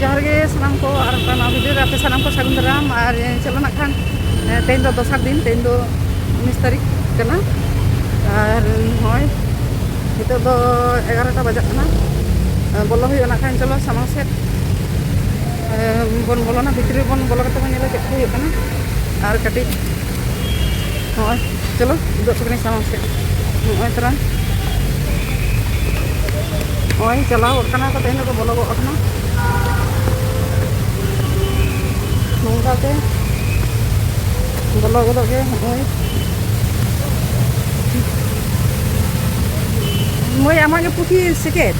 जोहार गे सानाम को और भिडियो आपे सानाम को सागुन दाराम और चलो ना खान तेन दो दोसर दिन तेन दो 19 तारीख कना और होय नितो दो 11टा बजाक कना बोलो हुई ना खान चलो सामांग सेट बन बोलो ना भितरी बन बोलो कते बन नेला चेक हुई कना और कटी होय चलो दो सकनी सामांग सेट होय तरा होय चलाओ कना तो तेन को बोलो गो कना नौकाते बोलो गोदो के होय मैं आमागे पुथी सेकेट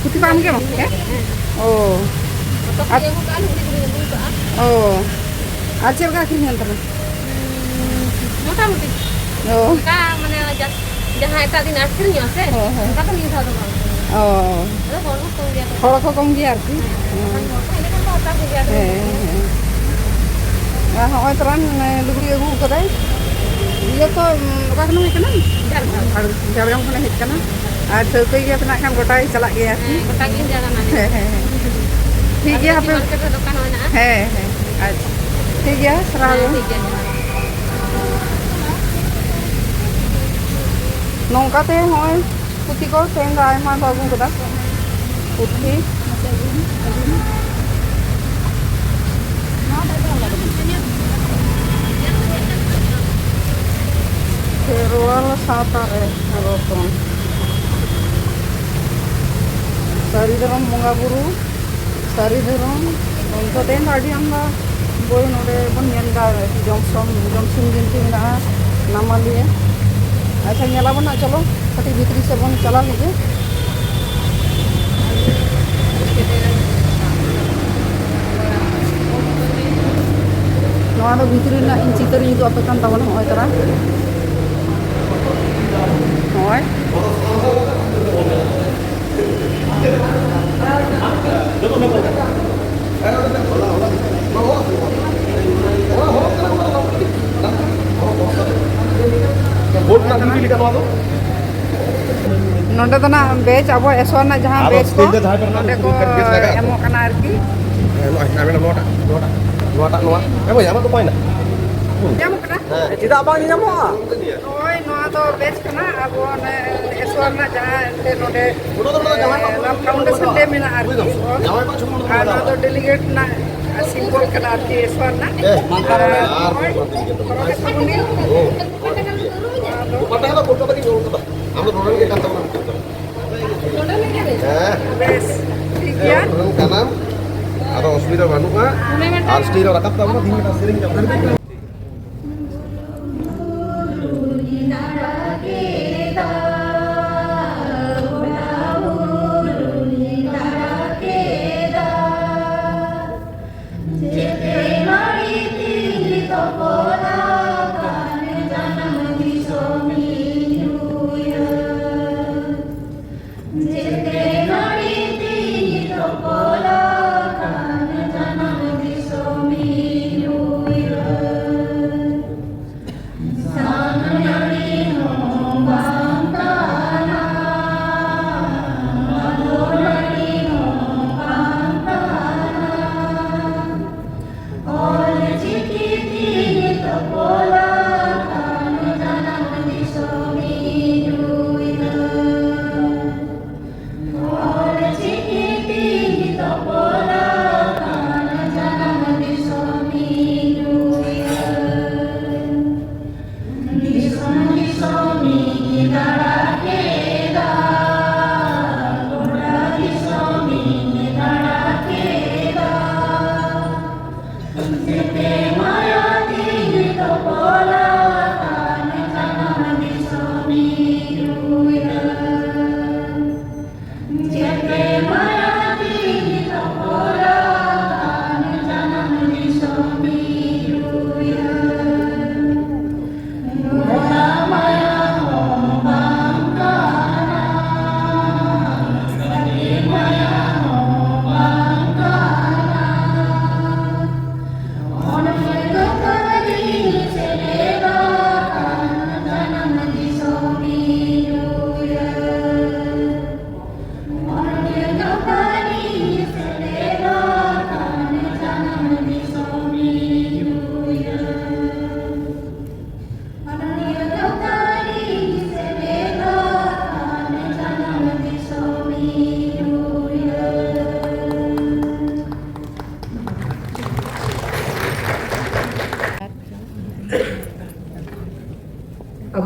पुथी पाम के मके ओ ओ आज चलका आखिर तना मोटामुटी ओ का माने जहां एटा दिन आखिर नी आसे का तो नी था तो ओ हर को कम गया थोड़ा को कम गया आरती हाँ तरह लुगड़ी अगू कदाई ये तो झाड़ग्राम खन हेजना और ठौक गया खान गोटा चला गया ठीक गया हाँ अच्छा ठीक गया सराह नौकाते हॉय पुथी को तेन आयमा को अगू कदा पुथी खेरवाल साता रे रोकन सारी धरम बंगा बुरु सारी धरम उनको तेन आड़ी आमदा बोई नोडे बन नेलदा जमसम जिनती मेना नामालिए अच्छा नेला बना चलो कटी भीतरी से बन चला लीजिए नवा दो भीतरी ना इन चितर इन तो आपे कान तावन होय तरा होय नोडे तो ना बेच अब एसोर ना जहां बेच को नोडे को एमो कना आरकी tidak bang nyamuk ah ओय नोआ तो बेच कना अब एसोर ना जहां ते नोडे नाम फाउंडेशन डे मेना आरकी और ना तो डेलीगेट ना सिंबल कना आरकी एसोर ना patah lah foto tadi ngomong tuh kamu dorong ke kantor base ठीक है kanan atau hospital baru mah harus direkap tahu mah tinggal sering jam Jangan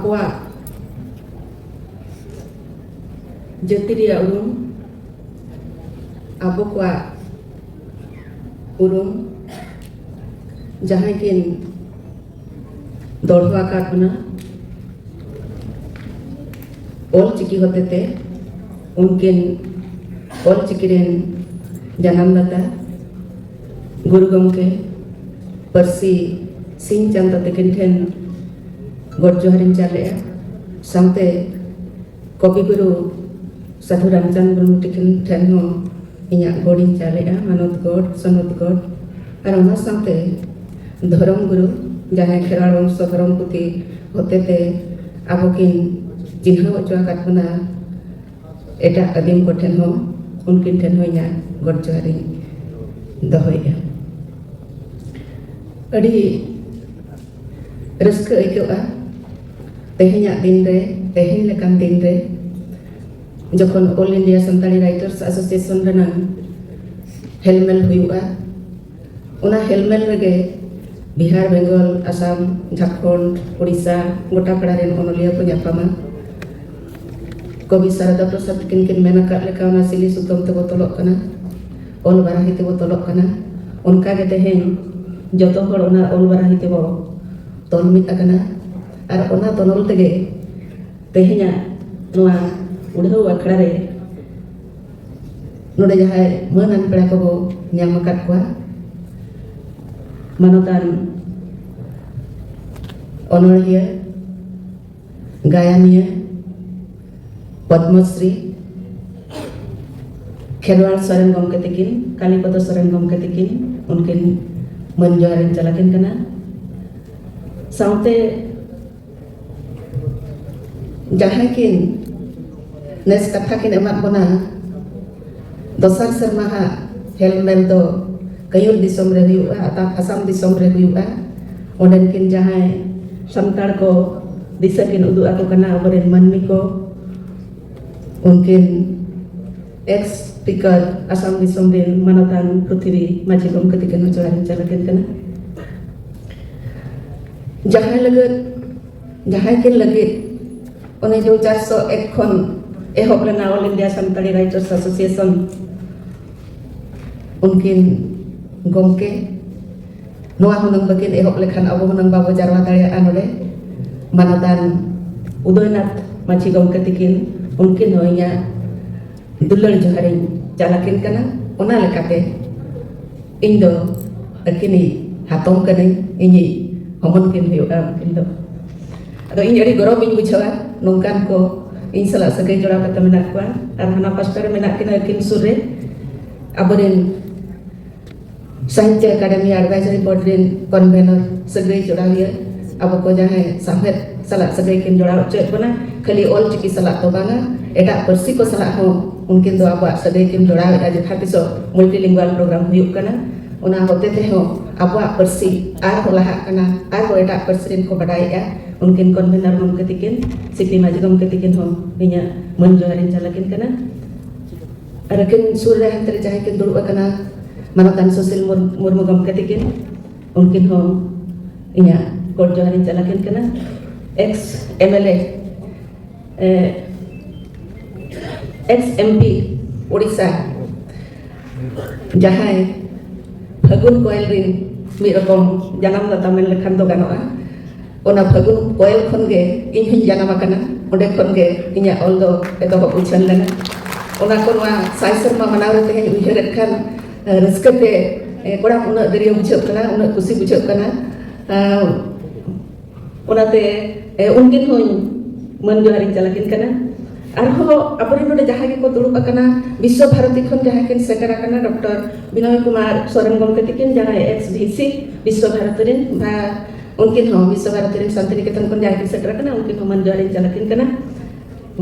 ᱟᱵᱚᱣᱟᱜ ᱡᱟᱹᱛᱤ ᱨᱮᱭᱟᱜ ᱩᱨᱩᱢ, ᱟᱵᱚ ᱠᱚᱣᱟᱜ ᱩᱨᱩᱢ ᱡᱟᱦᱟᱸᱭ ᱠᱤᱱ ᱫᱚᱲᱦᱟ ᱟᱠᱟᱫ ᱵᱚᱱᱟ ᱚᱞᱪᱤᱠᱤ ᱦᱚᱛᱮᱛᱮ, उनकिन ऑलचिकी रेन जन्मदाता गुरु गमके परसी सिंह चंद तकिन ठेन गोड जोहारिन चाले सामते कवि गुरु साधु रामचंद्र मुर्मू तकिन ठेन हो इया गोडिन चाले मानद गोड सनद गोड और ओना सामते धर्म गुरु जहां खेराल वंश धर्म पुथी होतेते आबोकिन चिन्ह वचो आकात बना एटा आदिम को ठेन हो उनकिन ठेन हो इया गोड जोहारी दहोया अड़ी रस्क आइकआ तेहेኛ दिन रे तेहेñ लेकान दिन रे जखन all India Santali writers association रना हेलमेल हुआ उना हेलमेल रेगे बिहार बेंगल आसाम झारखंड उड़ीसा गोटा पड़ा रेन ओनलिया को ᱧᱟᱯᱟᱢᱟ कवि शारदा प्रसाद किन मेन अकाद लेका उना सिली सुतम ते बोतलोक कना ऑल बाराही ते बोतलोक कना उनका गे तेहेñ जतो हर उना ऑल बाराही ते बो तोल मिद अकना और उना तोनल तेगे तेहेña नोआ उड़हौ अखड़ा रे नोडे जहाय मानन पेड़ा को बो ᱧᱟᱢ अकाद कोआ मानतान ऑनरिया गायनिया पद्मश्री खेरवाल सोरेन गमके तकिन कालीपद सोरेन गमके तकिन उनकिन मन जोहारिन चलाकिन कना साउते जहां किन नेस कथा किन एमात बना दोसर शर्मा हेलमेल दो कयूर दिसम रे हुआ अता आसाम दिसम रे हुआ ओंडन किन जहां संताड़ को दिशा किन उदु आको कना अबरेन मानमी को उनकिन एक्स स्पीकर आसाम दिसम रेन मानतान पृथ्वी माझी गमके तकिन जोहारिन चलाकिन कना जहां लगत जहां किन लगत उन्हें जो 401 खन एहब लेना all India Santali writers association उनकिन गमके नोआ हुनंग बकिन एहब लेखान अब हुनंग बाबो जारवा दाड़िया नोडे मानतान उदयनाथ माझी गमके तकिन उनकिन होइया दुलड़ जोहारिन चलाकिन कना ओना लेकाते इन दो अकिनी हातम कने इनी हमन किन हुआ उनकिन दो अदो इन अड़ी गौरव इन बुझावा नोंकान को इन सला सगै जोड़ा कते मेना कोआ आर हना पास्टर मेना किना किन सुरे अबरेन साहित्य अकादमी एडवाइजरी बोर्ड रेन कन्वेनर सगै जोड़ा हुआ अब को जहां साहेब सला सगै किन जोड़ा चेत बना खाली ऑल चिकी सला तो बांगा एटा परसी को सला हो उनकिन दो अब सगै किन जोड़ा हुआ जे खातिसो मल्टीलिंगुअल प्रोग्राम हुयुक कना उना होते ते हो अब परसी आर हो लहा कना आर हो एटा परसी रेन को बडाइया उनकिन कन्वेनर गमके तकिन सिपी माझी गमके तकिन हो इnya मन जोहारिन चलाकिन कना और किन सुर रे हंतरे जहां किन दुड़ुब कना मानतान सुशील मुर्मू गमके तकिन उनकिन हो इnya गोड जोहारिन चलाकिन कना ex MLA x MP Orissa जहां फगुन कोयल रिन मी रकम जानम दाता मेन लेखान दो गानोआ ओना फगुन कोयल खन गे इन हिन जानम आकना ओंडे खन गे इnya ऑल दो एतो बुझन लेना ओना कोनवा साइ शर्मा मनाव रे तेहेñ उइहर खान रस्कते कोड़ा उना दरिया बुझक कना उना खुशी बुझक कना ओनाते उनकिन हो मन जोहारिन चलाकिन कना आर हो अपरे नोडे जहां के को दुड़ुब कना विश्व भारती खन जहां किन सेटर कना डॉक्टर विनय कुमार सोरेन गमके तकिन जहां एक्स वीसी विश्व भारती रेन भा उनकिन हो विश्व भारती रेन शांतिनिकेतन खन जहां किन सेटर कना उनकिन हो मन जोहारिन चलाकिन कना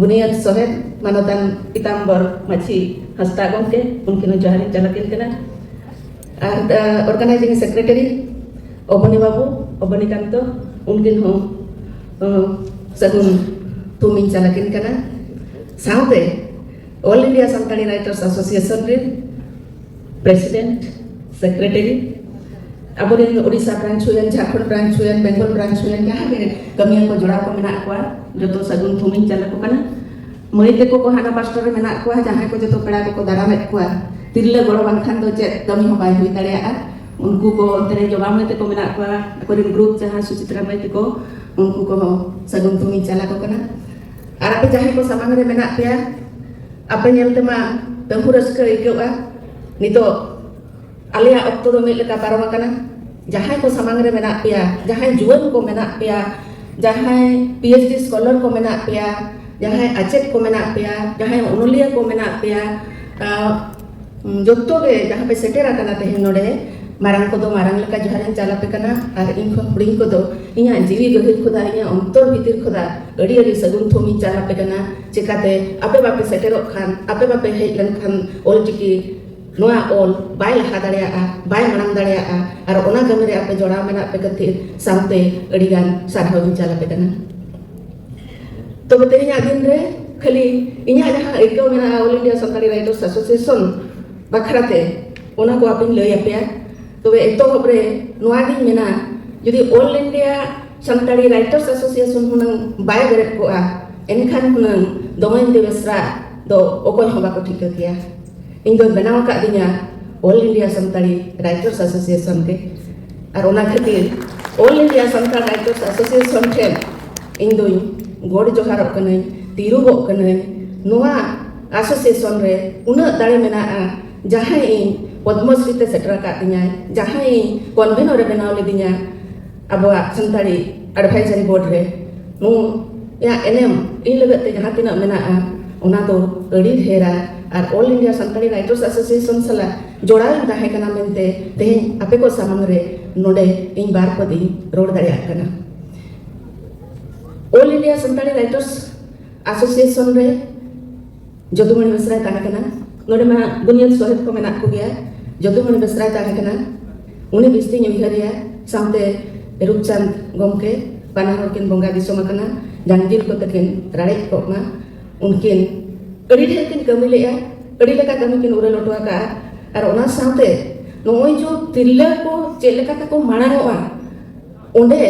बुनियाद सोहेब मानतान पीताम्बर माझी हस्ता गमके उनकिन हो जोहारिन चलाकिन कना आर ऑर्गेनाइजिंग सेक्रेटरी अबनी बाबू अबनी कांतो उनकिन हो सगुन तुमिन चलाकिन कना साउते all India Santali writers association रे president secretary aboren Odisha branch huyan, Jharkhand branch huyan, Bengal branch huyan, jaha ge kamian ko jora ko mena kwa joto sagun thumin chala ko kana mai te ko hana pastor mena kwa jaha ko joto pera ko daramet kwa tirla goro bankhan do chet kami ho bai hui dareya unku ko ontere jawab mai te ko mena kwa akorin group jaha Suchitra mai te ko unku ko sagun thumin chala ko kana ar ape jaha ko samang re mena pea ape nyel te ma tahu raska ikewa nito alia okto do mele ka paroma kana jahai ko samang re mena pea jahai juan ko mena pea jahai PhD scholar ko mena pea jahai achet ko mena pea jahai onolia ko mena pea jotto ge jaha pe setera kana te node marang ko do marang leka jaharan chala pe kana ar in ko pring ko do inya jiwi gahir khoda inya ontor bhitir khoda adi adi sagun thomi chala pe kana chekate ape bape setero khan ape bape hej len khan ol tiki noa ol bai laha dareya bai manang dareya ar ona kami re ape jora mena pe kathir samte adi gan sarhaw chala pe kana to bete inya din re khali inya jaha eko mena All India Santali Writers Association bakrate ona ko apin lay apya tobe eto hobre noa din mena jodi All India Santali Writers Association hunang bai geret ko enkhan hunang domain devasra do okoy hoba ko thik kiya ᱤᱧ ᱫᱚ ᱵᱮᱱᱟᱣ ᱟᱠᱟᱫᱤᱧᱟ All India Santali Writers Association ke ar ona khatir All India Santali Writers Association ᱴᱷᱮᱱ ᱤᱧ ᱫᱚᱧ ᱜᱚᱰ ᱡᱚᱦᱟᱨᱚᱜ ᱠᱟᱹᱱᱟᱹᱧ ᱛᱤᱨᱩᱵᱚᱜ ᱠᱟᱹᱱᱟᱹᱧ ᱱᱚᱣᱟ association ᱨᱮ ᱩᱱᱟᱹᱜ ᱫᱟᱲᱮ ᱢᱮᱱᱟᱜᱼᱟ ᱡᱟᱦᱟᱸᱭ ᱤᱧ ᱯᱚᱫᱢᱚᱥᱨᱤ ᱛᱮ ᱥᱮᱴᱮᱨ ᱟᱠᱟᱫ ᱛᱤᱧᱟᱹ ᱡᱟᱦᱟᱸᱭ ᱤᱧ ᱠᱚᱱভᱮᱱᱚᱨ ᱨᱮ ᱵᱮᱱᱟᱣ ᱞᱤᱫᱤᱧᱟ ᱟᱵᱚᱣᱟᱜ ᱥᱟᱱᱛᱟᱲᱤ ᱮᱰᱵᱷᱟᱭᱡᱟᱨᱤ ᱵᱳᱨᱰ ᱨᱮ ᱱᱩᱭᱟᱜ ᱮᱱᱮᱢ ᱤᱧ ᱞᱟᱹᱜᱤᱫ ᱛᱮ ᱡᱟᱦᱟᱸ ᱛᱤᱱᱟᱹᱜ ᱢᱮᱱᱟᱜᱼᱟ ᱚᱱᱟ ᱫᱚ ᱟᱹᱰᱤ ᱰᱷᱮᱨᱟ ar All India Santali Writers Association sala jodaw tahe kana mente teheng ape ko samang re node in bar padi rod dareya kana All India Santali Writers Association re Jodumani Besrai tahe kana node ma Bunyad Sohib ko menak ko gaya Jodumani Besrai tahe kana uni bisti nyuhariya samte Rupchand gomke panahor kin bonga disoma kana janjil ko takin rarik ko ma unkin ᱟᱹᱰᱤ ᱰᱷᱮᱨ ᱠᱤᱱ ᱠᱟᱹᱢᱤ ᱞᱮᱜᱼᱟ ᱟᱹᱰᱤ ᱞᱮᱠᱟ ᱠᱟᱹᱢᱤ ᱠᱤᱱ ᱩᱨᱟᱹᱞ ᱚᱴᱚ ᱟᱠᱟᱜᱼᱟ ᱟᱨ ᱚᱱᱟ ᱥᱟᱶᱛᱮ ᱱᱚᱜᱼᱚᱭ ᱡᱚ ᱛᱤᱨᱞᱟᱹ ᱠᱚ ᱪᱮᱫ ᱞᱮᱠᱟ ᱛᱮᱠᱚ ᱢᱟᱲᱟᱝᱚᱜᱼᱟ ᱚᱸᱰᱮ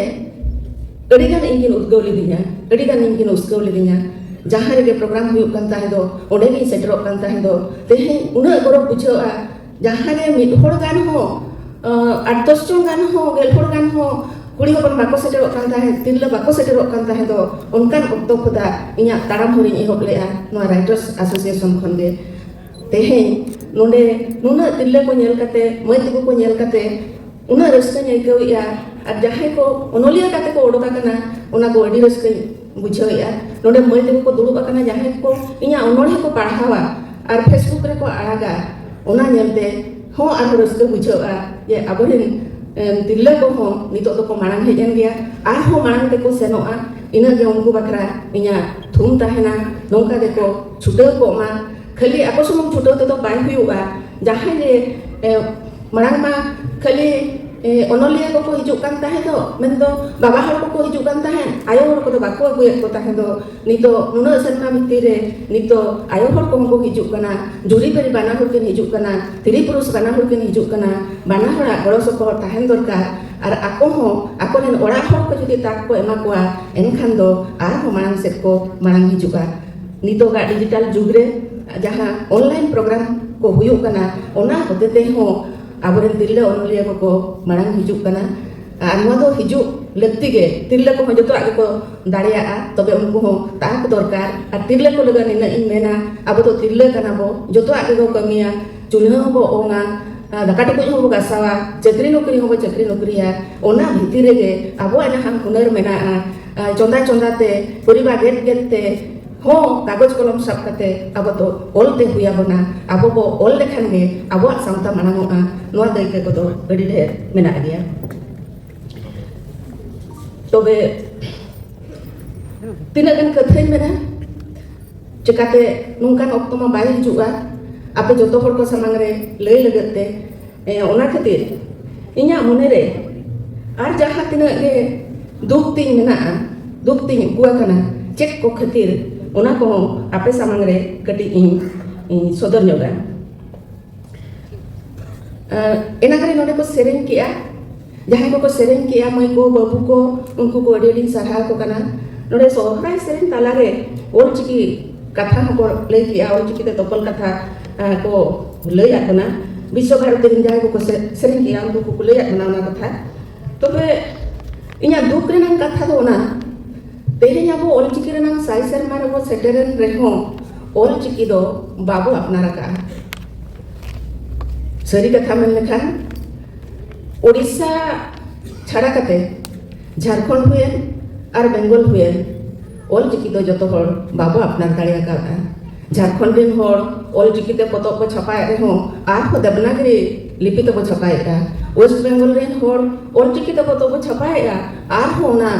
ᱟᱹᱰᱤᱜᱟᱱ ᱤᱧ ᱠᱤᱱ ᱩᱫᱽᱜᱟᱹᱣ ᱞᱤᱫᱤᱧᱟ ᱟᱹᱰᱤᱜᱟᱱ ᱤᱧ ᱠᱤᱱ ᱩᱥᱠᱟᱹᱣ ᱞᱤᱫᱤᱧᱟ ᱡᱟᱦᱟᱸ ᱨᱮᱜᱮ ᱯᱨᱳᱜᱨᱟᱢ ᱦᱩᱭᱩᱜ ᱠᱟᱱ ᱛᱟᱦᱮᱸ ᱫᱚ ᱚᱸᱰᱮ ᱜᱤᱧ ᱥᱮᱴᱮᱨᱚᱜ ᱠᱟᱱ ᱛᱟᱦᱮᱸ ᱫᱚ ᱛᱮᱦᱮᱧ ᱩᱱᱟᱹᱜ ᱜᱚᱨᱚᱵ ᱵᱩᱡᱷᱟᱹᱜᱼᱟ ᱡᱟᱦᱟᱸ ᱨᱮ ᱢᱤᱫ ᱦᱚᱲ ᱜᱟᱱ ᱦᱚᱸ 8-10 ᱡᱚᱱ ᱜᱟᱱ ᱦᱚᱸ 10 ᱦᱚᱲ ᱜᱟᱱ ᱦᱚᱸ कुड़ी हपन बाको सेटेरोग कान ताहे तिरला बाको सेटेरोग कान ताहे दो उनकान ऑक्टो खुदा इन्या ताराम होरिन एहोब लेआ नोआ राइटर्स एसोसिएशन खनगे तेहे नोंडे नुना तिरला को नेल कते मय तिको को नेल कते उना रस्का नेगौया आर जहाय को ओनोलिया कते को ओडोका कना उना को अडी रस्का बुझावया नोंडे मय तिको को दुड़ुबा कना जहाय को इन्या ओनोले को पढ़ावा आर फेसबुक रे को आगा उना नेलते हो आर रस्का बुझावा ये अबरिन तिरला को हो नितो तो को मांग हेजन गया आर हो मांग ते को सेनोआ इना जे उनको बकरा इन्या थुम ताहेना नोंका दे को छुटो को मा खाली ako sumong छुटो ते तो बाय हुआ जहां जे मांग मा खाली ओनोलिया को हिजुक कान ताहे दो मेन दो बाबा हर को हिजुक कान ताहे आयो हर को तो बाको अगुए को ताहे दो नितो नुना सन्ना मिति रे नितो आयो हर को हिजुक कना जुरी पेरी बाना हर के हिजुक कना तिरी पुरुष बाना हर के हिजुक कना बाना हरा गड़ो सको ताहेन दरकार आर ako हो ako रेन ओड़ा हर को जुदी ताक को एमा कोआ एनखान दो आर हो मांग सेट को मांग हिजुका नितो गा डिजिटल जुग रे जहां ऑनलाइन प्रोग्राम को हुयुक कना ओना होते ते हो आबरेन तिरला ओनलिया को मांग हिजुक कना आर नो दो हिजुक लगती गे तिरला को जतो आगे को दाड़िया तबे उनको हो ताक दरकार आर तिरला को लगा निना इन मेना अब तो तिरला कना बो जतो आगे को कमिया चुल्हा बो ओंगा दाका टुकुज हो गासावा चक्री नौकरी हो चक्री नौकरिया ओना भितिर गे आबो आना हम हुनर मेना चंदा चंदा ते परिवार गेट गेट ते हो कागज कलम सब कते अब तो ओलते हुया बना अब बो ओल लेखान गे अब सामता मानांगोआ नोआ दैके को तो अडी ढेर मेना गया तबे तिना गन कथाई मेना चिकाते नुंकान ऑक्टो मा बाय हिजुआ आपे जतो हर को सामांग रे लय लगते ओना खातिर इन्या मने रे आर जहां तिना गे दुख तिन मेना दुख तिन कुआ कना चेक को खातिर ओना को आपे सामांग रे कटी इन सदर नोगा एना करे नोडे को सेरेन किया जहाँ को सेरेन किया मई को बाबू को उनको को अड़ी सारा को कना नोडे सोहराय सेरेन तालारे ओलचिकी कथा को ले किया ओलचिकी ते तोपल कथा को लय आकना विश्व भारत दिन जहाँ को सेरेन किया उनको को लय आकना ना कथा तबे इन्या दुख रेना कथा दो ना तेरे अब ओलचिकी रेना साई शर्मा रे वो सेटरन रेहो ओलचिकी दो बाबू अपना रखा सरी कथा मन लेखान ओडिशा छाड़ा कते झारखंड हुए और बेंगल हुए ओलचिकी दो जतो हर बाबू अपना दाड़िया का झारखंड दिन हर ओलचिकी ते पतक को छपाए रे हो आर को देवनागरी लिपि तो को छपाएगा वेस्ट बेंगल रेन हर ओलचिकी ते पतक को छपाएगा आर हो ना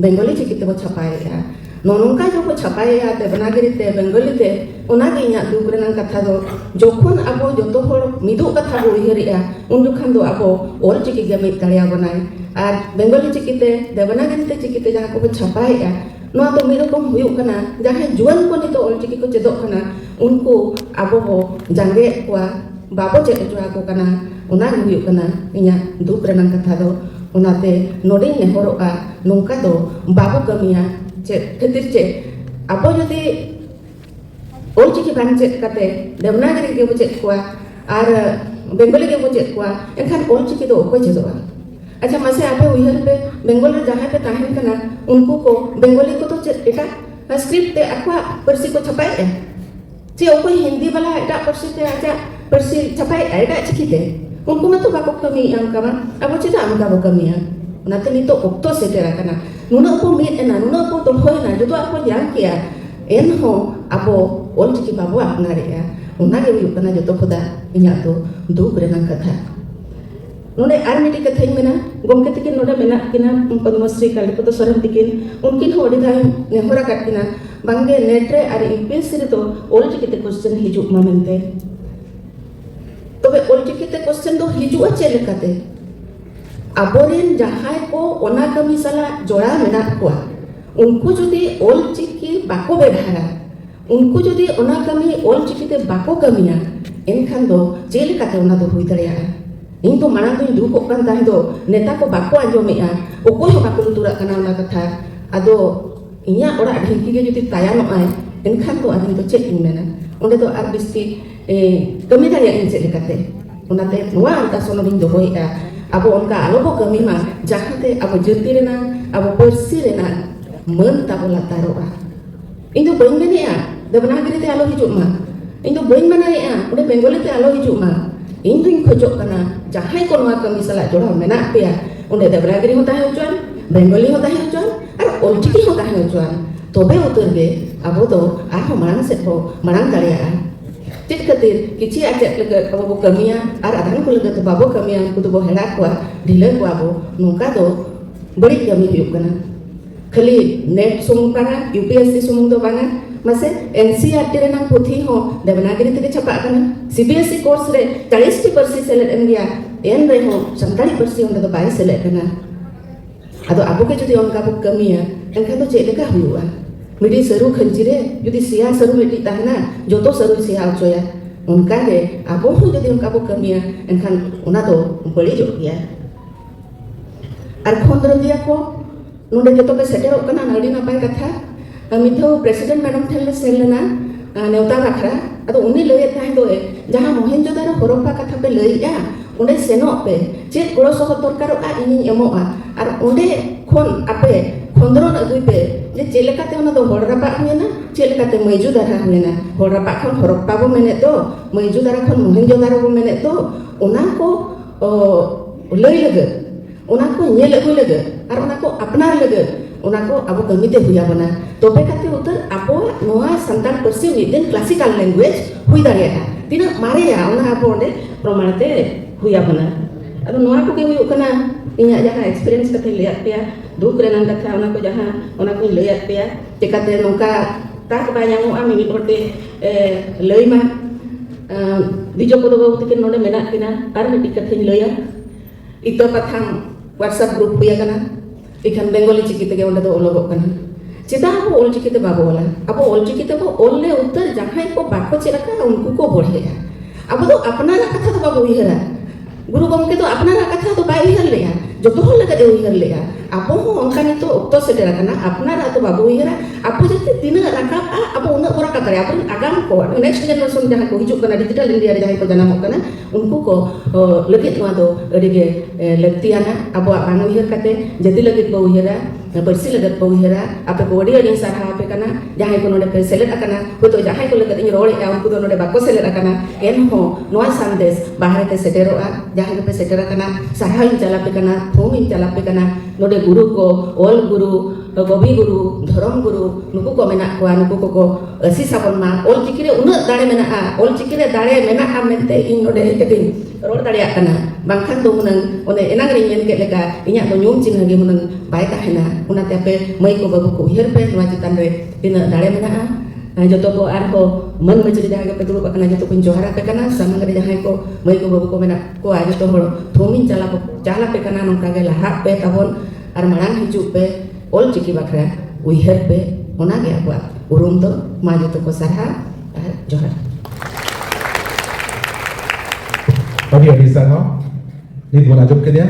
बेंगली चिकी ते को छपाएगा नोनका जो को छपाएगा देवनागरी ते बेंगली ते ओना गे इना दुख रेना कथा दो जोखन आबो जतो हर मिदु कथा बो उयहरिया उन जुखान दो आबो ओलचिकी गे मिद दाड़िया बनाय आर बेंगली चिकी ते देवनागरी ते चिकी ते जहां को छपाएगा नोआ तो मिरो कम हुयुग कना जहां जुआन को नितो ओलचिकी को चेदो कना उनको आबो बो जांगे को बाबो चेद जोआ को कना ओना गे हुयुग कना इना दुख रेना कथा दो ओनाते नोडी नेहरोआ नोंका दो बाबो कमिया चे खातिर चे आबो जदि ओलचिकी बांग चेद काते देवनागरी गे बो चेद कोआ आर बेंगली गे बो चेद कोआ एनखान ओलचिकी दो ओको चेदोआ अच्छा मासे आपे उयहर पे बेंगल रे जहां पे ताहेन कना उनको को बेंगली को तो एटा स्क्रिप्ट ते अखवा परसी को छपाए चे ओको हिंदी वाला एटा परसी ते आजा परसी छपाए एटा चिकिते उनको में तो बाको कमी आम का अब चिता आम का कमिया उनाते नि तो ओक्तो सेटेरा कना नुनो को मिट एना नुनो को तो होयना जो तो आपको यान किया एन हो अबो ओलचिकी बाबू अपना रेया उना गे हुयुग कना जतो खुदा इना तो दुख रेना कथा नोडे आर मिटी कथा मेना गोमके तकिन नोडे मेना किना पद्मश्री कालीपद सोरेन तकिन उनकिन हो अडी धाय नेहरा काटकिना बांगे नेट रे आर यूपीएससी रे तो ओलचिकी ते क्वेश्चन हिजुग मा मेनते तबे ओलचिकी ते क्वेश्चन दो हिजुआ चे लेकाते आबोरेन जहाय को ओना कमी साला जोड़ा मेना को उनको जदि ओलचिकी बाको बेधारा उनको जदि ओना कमी ओलचिकी ते बाको कमिया एनखान दो चे लेकाते ओना दो हुई दरिया इन तो माना तो दुख ओकन ताहे दो नेता को बाको आंजोमेआ ओको हो बाको लुतुरा कना ओना कथा आदो इया ओरा ढेंकी गे जदि तायानो आय एनखान तो आदिन तो चेक इन मेना ओंडे तो आर बिस्ती कमी दारिया इन चेक लेकाते ओनाते नोआ अंता सोनोदिन दो होइआ आबो उनका आलो बो कमी मा जहाते आबो जति रेना आबो परसी रेना मन ताबो लातारोआ इन तो बइन मेनेआ देवनागरी ते आलो हिजुग मा इन तो बइन मनाएआ ओंडे बेंगली ते आलो हिजुग मा इन दुई खोजो कना जहां को नोआ कमी साला जोड़ा मेना पेया ओंडे देवनागरी हो ताहे होचन बेंगली हो ताहे होचन और ओलचिकी हो ताहे होचन तोबे उतर गे आबो तो आहो मांग से हो मांग दाड़िया चित खातिर किछि आचे लगे आबो कमिया और आधान को लगे तो बाबो कमिया उनको तो बो हेड़ा को ढिले को आबो नोका दो बड़ी कमी हुयुग कना खाली नेट सुमुंग बांगा यूपीएससी सुमुंग दो बांगा मासे एनसीईआरटी रेना पुथी हो देवनागरी ते छपा कना सीबीएसई कोर्स रे 40% सेलेक्ट एम गया एन रे हो 47% ओंडे तो बाय सेलेक्ट कना आदो आबो के जदि ओनका बो कमिया एनका तो चेद लेका हुयुआ मिडी सरू खंजी रे जदि सिया सरू मिडी ताहना जोतो सरू सिया अचोया उनका गे आबो हो जदि ओनका बो कमिया एनखान ओना दो बड़ी जो गया आर खोंद्र दिया को नोडे जतो पे सेटेरो कना नडी नापाय कथा मिथो प्रेसिडेंट मैडम ठेले सेलना नेवता बाखरा अदो उनी लय ताहे दो जहां मोहेंजोदारो हरप्पा कथा पे लयया उंडे सेनो पे चेत गोड़ो सह दरकारो आ इनी एमोआ आर उंडे खोन आपे खोंद्रन अगुई पे जे चेलेकाते ओना दो हरप्पा हुएना चेलेकाते मैजुदारा हुएना हरप्पा खन हरप्पा बो मेने दो मैजुदारा खन मोहेंजोदारो बो मेने दो ओना को लय लगे ओना को नेल अगुई लगे आर ओना को अपनार लगे ओना को अब कमीते हुआ बना तोबे काते उतर आपो नोआ संतान परसी मिदिन क्लासिकल लैंग्वेज हुई दारिया तिना मारेया ओना आपो ओंडे प्रमाणते हुआ बना अदो नोआ को के हुई कना इया जहां एक्सपीरियंस कते लेया पेया दुख रेना कथा ओना को जहां ओना को लेया पेया चिकाते नोका ताक बायामो आ मिमिट होते लयमा दिजो को दो तिकिन नोडे मेना किना आर मिटि कथे लया इतो कथा व्हाट्सएप ग्रुप हुआ कना इखान बेंगली चिकी ते ओंडे दो ओलोगो कना चिता को ओलचिकी ते बाबो वाला अब ओलचिकी ते को ओले उतर जहां को बाको चिरका उनको को बढ़ेया अब तो अपना कथा तो बाबो उयहरा गुरु गमके तो अपना कथा तो बाय उयहर लेया joto hol lagat uihar lea apo ho onkan itu okto sedera kana apnar atau babu uihara apo jati tina rakap apo una ora katare apo agam ko next generation jahan ko hijuk kana digital india jahan ko janam kana unku ko legit no do dige lektiana apo anu uihar kate jadi legit bau uihara bersih lagat bau uihara ape ko odi odi sarha ape kana jahan ko node selet akana ko to jahan ko lagat ini role ya unku do node bako selet akana en ho noa sandes bahar te setero a jahan ko setera kana sarha in jalape kana thom in jalape kana node guru ko ol guru gobi guru dhorom guru nuku ko mena ko nuku ko asi sabon ma ol chikire una dare mena a ol chikire dare mena a mente in node keting ror dare akana bangkhan do munang one enang ring men ke leka inya do nyum cing hage munang bai tahena una tepe mai ko babu ko hier pe nuwa citan re tina dare mena a joto ko ar ko man majuri jaga pe tulu kana joto kun johara pe kana sama ngade jahay ko mai ko babu ko mena ko a joto hol thomin cala pe kana nong kage lahap pe tahon ar marang hiju pe ol ciki bakra uihar pe ona ge abua urung to ma joto ko sarha ar johar Tadi Adisa no, ini bukan ajup ke dia.